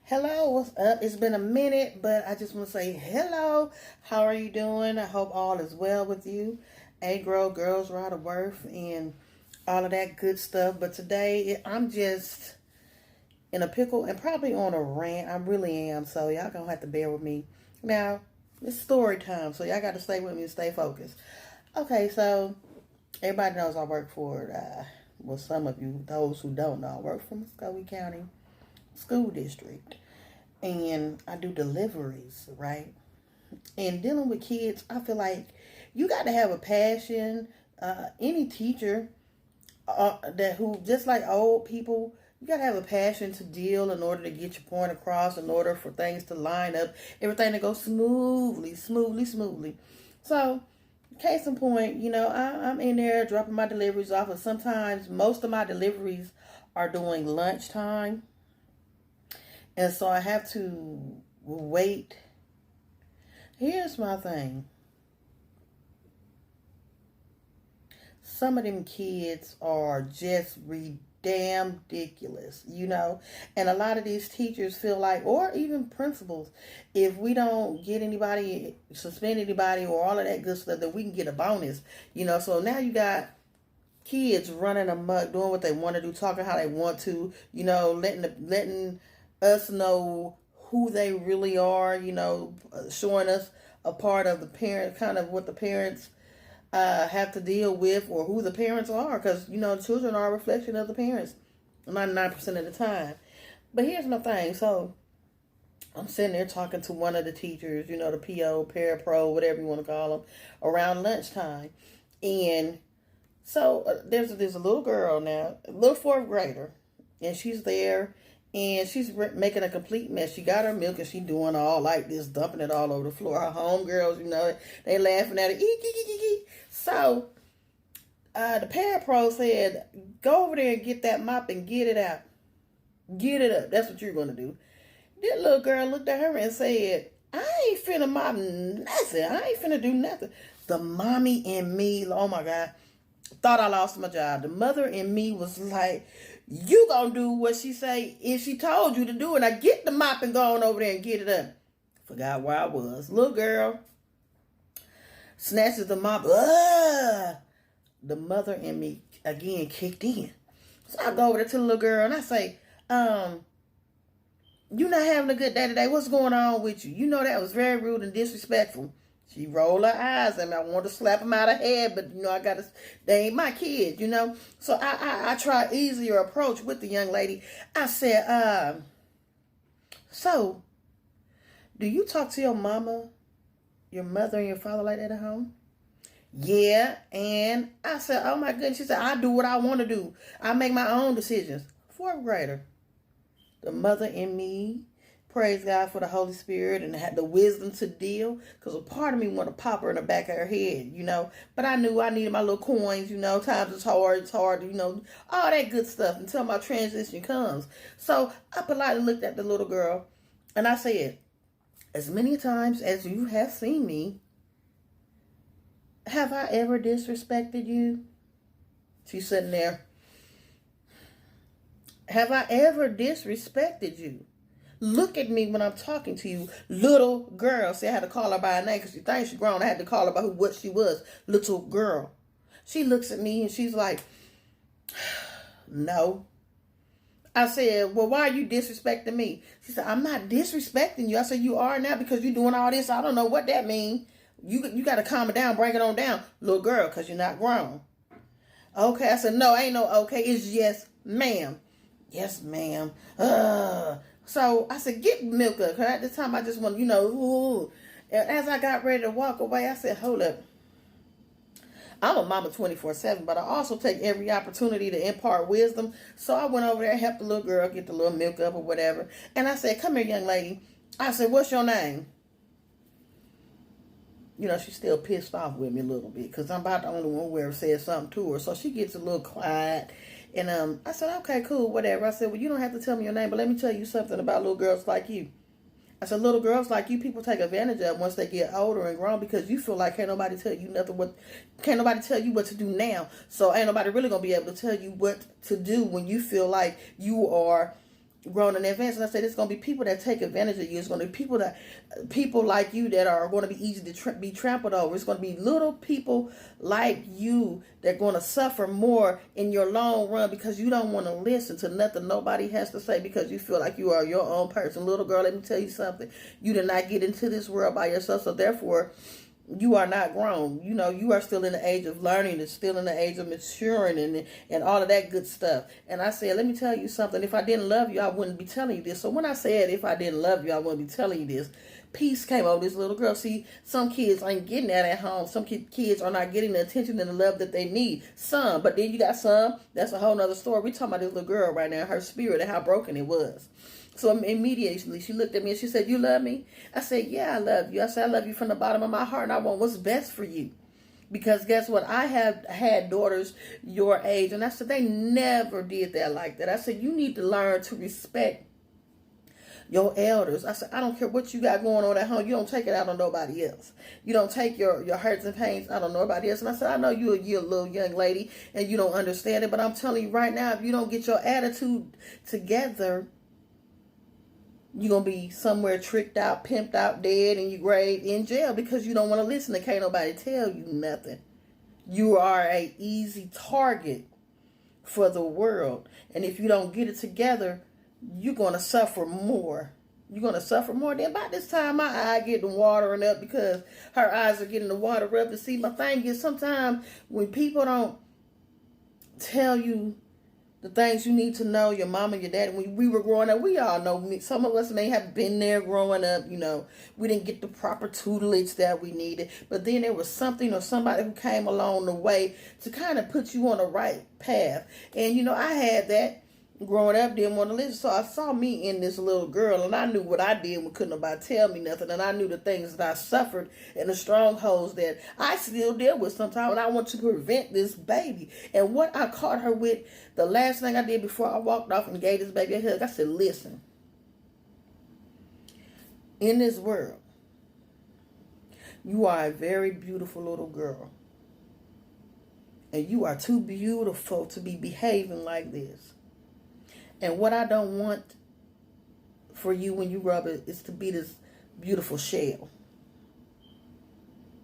Hello, what's up? It's been a minute, but I just want to say hello. How are you doing? I hope all is well with you. AGROW, Girls Ride of Worth, and all of that good stuff. But today, I'm just in a pickle and probably on a rant. I really am, so y'all gonna have to bear with me. Now, it's story time, so y'all got to stay with me and stay focused. Okay, so everybody knows I work for, well, some of you, those who don't know, I work for Muscogee County School District. And I do deliveries, right? And dealing with kids, I feel like you got to have a passion. Any teacher that who just like old people, you got to have a passion to deal in order to get your point across, in order for things to line up, everything to go smoothly. So, case in point, I'm in there dropping my deliveries off, and sometimes most of my deliveries are during lunchtime. And so I have to wait. Here's my thing. Some of them kids are just damn ridiculous, And a lot of these teachers feel like, or even principals, if we don't get anybody, suspend anybody or all of that good stuff, that we can get a bonus, So now you got kids running amok, doing what they want to do, talking how they want to, letting us know who they really are, showing us a part of the parent, kind of what the parents have to deal with, or who the parents are, because, children are a reflection of the parents 99% of the time. But here's my thing. So I'm sitting there talking to one of the teachers, the PO, parapro, whatever you want to call them, around lunchtime. And so there's a little girl now, a little fourth grader, and she's there. And she's making a complete mess. She got her milk and she doing all like this, dumping it all over the floor. Her homegirls, they laughing at her. So the parapro said, go over there and get that mop and get it out. Get it up. That's what you're going to do. That little girl looked at her and said, I ain't finna mop nothing. I ain't finna do nothing. The mommy in me, oh my God, thought I lost my job. The mother in me was like, you gonna do what she say if she told you to do it. Now get the mop and go on over there and get it up. Forgot where I was. Little girl snatches the mop. The mother in me again kicked in. So I go over there to the little girl and I say, you not having a good day today. What's going on with you? That was very rude and disrespectful. She rolled her eyes at me. I wanted to slap them out of her head, but they ain't my kids, So I tried easier approach with the young lady. I said, so do you talk to your mama, your mother, and your father like that at home? Yeah. And I said, oh my goodness. She said, I do what I want to do. I make my own decisions. Fourth grader. The mother in me, praise God for the Holy Spirit, and had the wisdom to deal, because a part of me want to pop her in the back of her head, But I knew I needed my little coins, times it's hard, all that good stuff until my transition comes. So I politely looked at the little girl and I said, as many times as you have seen me, have I ever disrespected you? She's sitting there. Have I ever disrespected you? Look at me when I'm talking to you, little girl. See, I had to call her by her name because she thinks she's grown. I had to call her by what she was, little girl. She looks at me and she's like, no. I said, well, why are you disrespecting me? She said, I'm not disrespecting you. I said, you are now because you're doing all this. I don't know what that means. You got to calm it down, bring it on down, little girl, because you're not grown. Okay. I said, no, ain't no okay. It's yes, ma'am. Yes, ma'am. So I said, get milk up. Because at the time I just want, ooh. And as I got ready to walk away, I said, hold up. I'm a mama 24/7, but I also take every opportunity to impart wisdom. So I went over there and helped the little girl get the little milk up or whatever. And I said, come here, young lady. I said, what's your name? She's still pissed off with me a little bit because I'm about the only one who ever said something to her. So she gets a little quiet. And I said, okay, cool, whatever. I said, well, you don't have to tell me your name, but let me tell you something about little girls like you. I said, little girls like you, people take advantage of once they get older and grown because you feel like can't nobody tell you what to do now. So ain't nobody really going to be able to tell you what to do when you feel like you are grown in advance. And I said, it's going to be people that take advantage of you. It's going to be people like you that are going to be easy to be trampled over. It's going to be little people like you that are going to suffer more in your long run because you don't want to listen to nothing nobody has to say because you feel like you are your own person. Little girl, let me tell you something. You did not get into this world by yourself, so therefore you are not grown. You know, you are still in the age of learning and still in the age of maturing and all of that good stuff. And I said, let me tell you something. If I didn't love you, I wouldn't be telling you this. So when I said, if I didn't love you, I wouldn't be telling you this, peace came over this little girl. See, some kids ain't getting that at home. Some kids are not getting the attention and the love that they need. Some, but then you got some. That's a whole nother story. We talking about this little girl right now, her spirit and how broken it was. So immediately she looked at me and she said, you love me? I said, yeah, I love you. I said, I love you from the bottom of my heart and I want what's best for you. Because guess what? I have had daughters your age and I said, they never did that like that. I said, you need to learn to respect your elders. I said, I don't care what you got going on at home. You don't take it out on nobody else. You don't take your hurts and pains out on nobody else. And I said, I know you're a little young lady and you don't understand it, but I'm telling you right now, if you don't get your attitude together, you're going to be somewhere tricked out, pimped out, dead in your grave, in jail because you don't want to listen to can't nobody tell you nothing. You are a easy target for the world. And if you don't get it together, you're going to suffer more. You're going to suffer more. Then by this time, my eye getting watering up because her eyes are getting the water up. And see, my thing is sometimes when people don't tell you the things you need to know, your mama, your daddy, when we were growing up, we all know, some of us may have been there growing up, you know, we didn't get the proper tutelage that we needed, but then there was something or somebody who came along the way to kind of put you on the right path. And, you know, I had that growing up, didn't want to listen, so I saw me in this little girl, and I knew what I did when couldn't nobody tell me nothing, and I knew the things that I suffered and the strongholds that I still deal with sometimes, and I want to prevent this baby. And what I caught her with, the last thing I did before I walked off and gave this baby a hug, I said, listen, in this world, you are a very beautiful little girl, and you are too beautiful to be behaving like this. And what I don't want for you when you grow up is to be this beautiful shell,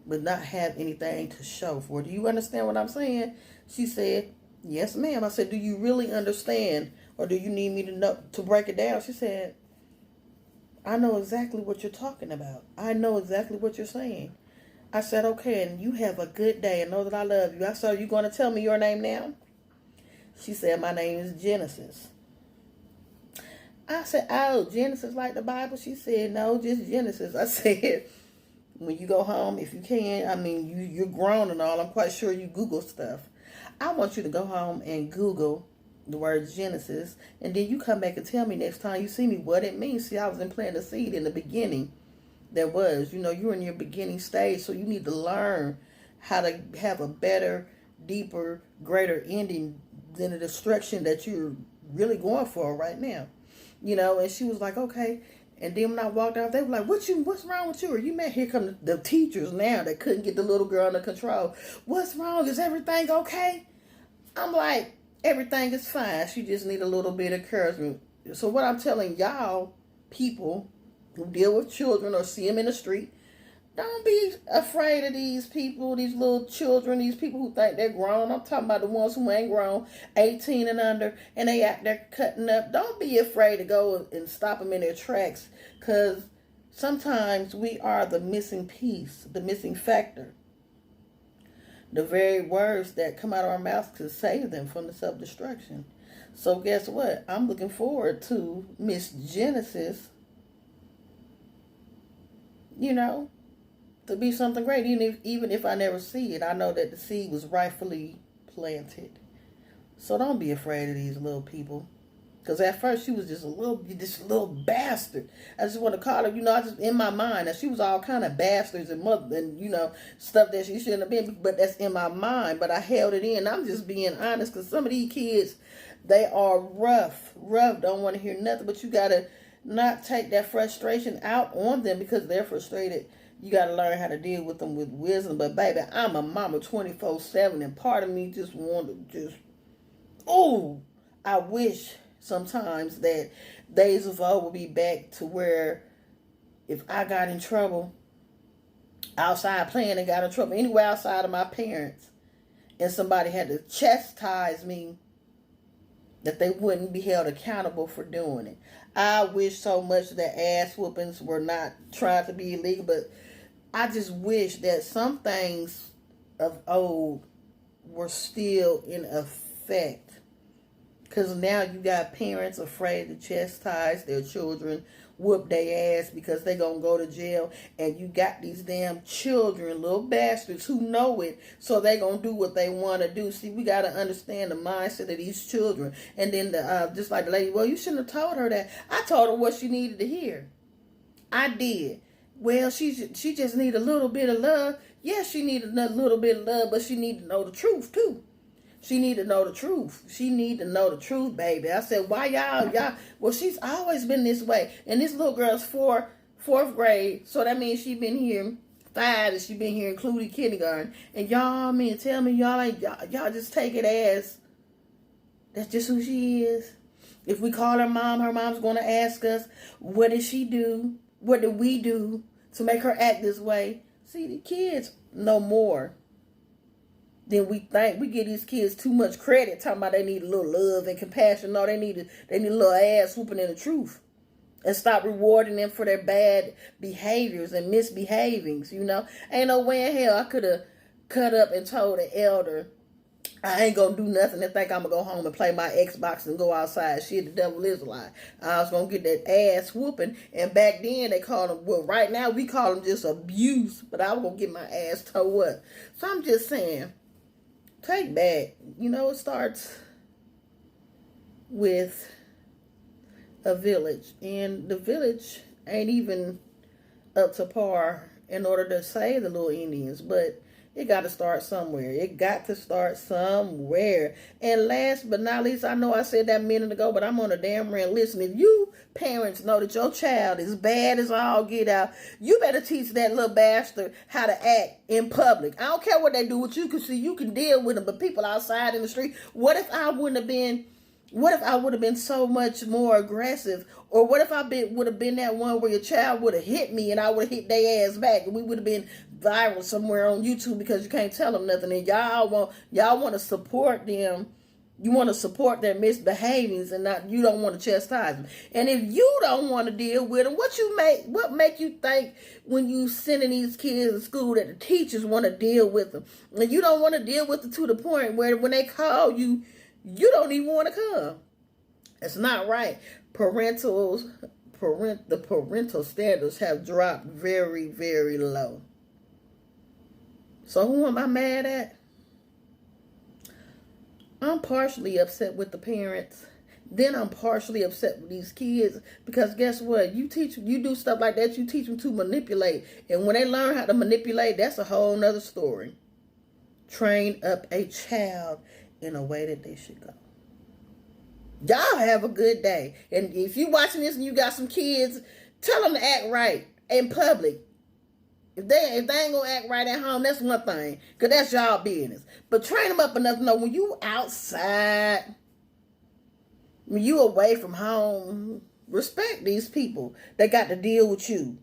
but not have anything to show for it. Do you understand what I'm saying? She said, yes, ma'am. I said, do you really understand, or do you need me to know to break it down? She said, I know exactly what you're talking about. I know exactly what you're saying. I said, okay, and you have a good day and know that I love you. I said, are you going to tell me your name now? She said, my name is Genesis. I said, oh, Genesis like the Bible? She said, no, just Genesis. I said, when you go home, if you can, I mean, you're grown and all. I'm quite sure you Google stuff. I want you to go home and Google the word Genesis, and then you come back and tell me next time you see me what it means. See, I was implanting a seed in the beginning. There was, you know, you're in your beginning stage, so you need to learn how to have a better, deeper, greater ending than the destruction that you're really going for right now. You know, and she was like, okay. And then when I walked out, they were like, what's wrong with you? Are you mad? Here come the teachers now that couldn't get the little girl under control. What's wrong? Is everything okay? I'm like, everything is fine. She just need a little bit of encouragement. So what I'm telling y'all, people who deal with children or see them in the street, don't be afraid of these people, these little children, these people who think they're grown. I'm talking about the ones who ain't grown, 18 and under, and they're cutting up. Don't be afraid to go and stop them in their tracks, because sometimes we are the missing piece, the missing factor. The very words that come out of our mouths could save them from the self-destruction. So guess what? I'm looking forward to Miss Genesis, you know, to be something great. Even if I never see it, I know that the seed was rightfully planted. So don't be afraid of these little people. Because at first she was just a little bastard. I just want to call her, you know, I just in my mind. Now she was all kind of bastards and you know, stuff that she shouldn't have been. But that's in my mind. But I held it in. I'm just being honest, because some of these kids, they are rough. Don't want to hear nothing. But you got to not take that frustration out on them because they're frustrated. You got to learn how to deal with them with wisdom. But baby, I'm a mama 24/7, and part of me just want to I wish sometimes that days of old will be back to where if I got in trouble outside playing and got in trouble anywhere outside of my parents and somebody had to chastise me, that they wouldn't be held accountable for doing it. I wish so much that ass whoopings were not trying to be illegal, but I just wish that some things of old were still in effect. Because now you got parents afraid to chastise their children, whoop their ass because they going to go to jail. And you got these damn children, little bastards, who know it. So they going to do what they want to do. See, we got to understand the mindset of these children. And then just like the lady, well, you shouldn't have told her that. I told her what she needed to hear. I did. Well, she just need a little bit of love. Yes, she needed a little bit of love, but she need to know the truth too. She need to know the truth. She need to know the truth, baby. I said, why y'all? Well, she's always been this way. And this little girl's fourth grade, so that means she been here 5, and she been here including kindergarten. And y'all tell me y'all just take it as that's just who she is. If we call her mom's going to ask us, what did she do? What did we do to make her act this way? See, the kids know more than we think. We give these kids too much credit, talking about they need a little love and compassion. No, they need a little ass whooping in the truth. And stop rewarding them for their bad behaviors and misbehavings, you know. Ain't no way in hell I could have cut up and told an elder, I ain't gonna do nothing and think I'm gonna go home and play my Xbox and go outside. Shit, the devil is a lie. I was gonna get that ass whooping. And back then they called them, well, right now we call them just abuse. But I was gonna get my ass toe up. So I'm just saying, take back. You know, it starts with a village. And the village ain't even up to par in order to save the little Indians. But it got to start somewhere. It got to start somewhere. And last but not least, I know I said that a minute ago, but I'm on a damn rant. Listen, if you parents know that your child is bad as all get out, you better teach that little bastard how to act in public. I don't care what they do with you, because see, you can deal with them, but people outside in the street, what if I would have been so much more aggressive? Or what if I would have been that one where your child would have hit me and I would have hit their ass back, and we would have been viral somewhere on YouTube because you can't tell them nothing, and y'all want to support them. You want to support their misbehavings, and you don't want to chastise them. And if you don't want to deal with them, what make you think when you sending these kids to school that the teachers want to deal with them, and you don't want to deal with them to the point where when they call you, you don't even want to come? It's not right. The parental standards have dropped very, very low. So who am I mad at? I'm partially upset with the parents. Then I'm partially upset with these kids, because guess what? You do stuff like that, you teach them to manipulate. And when they learn how to manipulate, that's a whole nother story. Train up a child in a way that they should go. Y'all have a good day. And if you watching this and you got some kids, tell them to act right in public. If they ain't gonna act right at home, that's one thing, because that's y'all business. But train them up enough to know when you outside, when you away from home, respect these people that got to deal with you.